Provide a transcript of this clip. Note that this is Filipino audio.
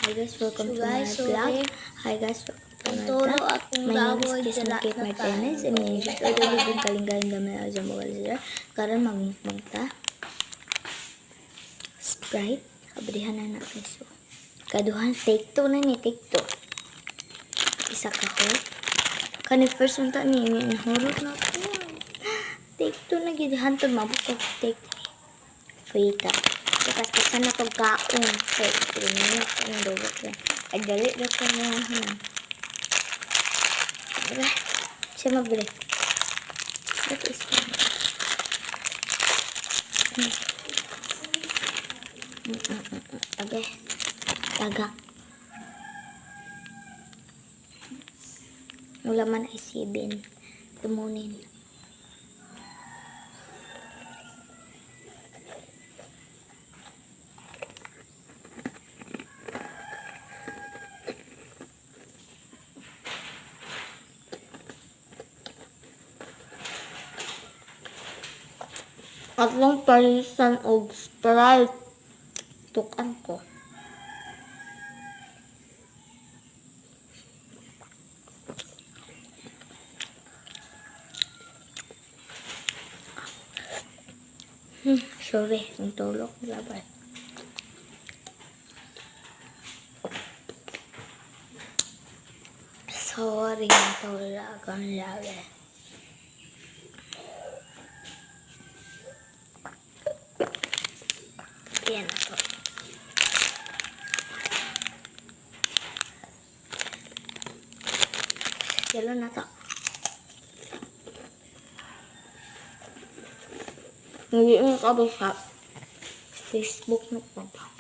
Hi guys, welcome to my So vlog. guys, Hi guys, welcome to Turo my vlog. akong My name dawoy is Kismet dala Kate na Martinez tayo. and my just order living kalinggahan dami na sa mga sila. Karon magmukbang ta. Sprite, kabrihan na na guys. So, kaduhan, take 2 na ni, take 2. Isa ka ho. Kani first unta ni, nahurot na ko. Take 2 na gid hantod mabukog take 3. Fita. Tapos pasan na kong kaon. Okay, 3 minutes. Ang dobo ko. Ay, dali na ko na hanang. Diba? Siya mabili. What is that? Okay. Taga. Wala man ay sibin. Tumunin. Atlong palisan og Sprite. Tukan ko. Sorry, ang tulog. Labay. Sorry, ang tulog. Ang labay. Yan na to. Yelo na to. Hindi mo ka ba sa Facebook na pa ba?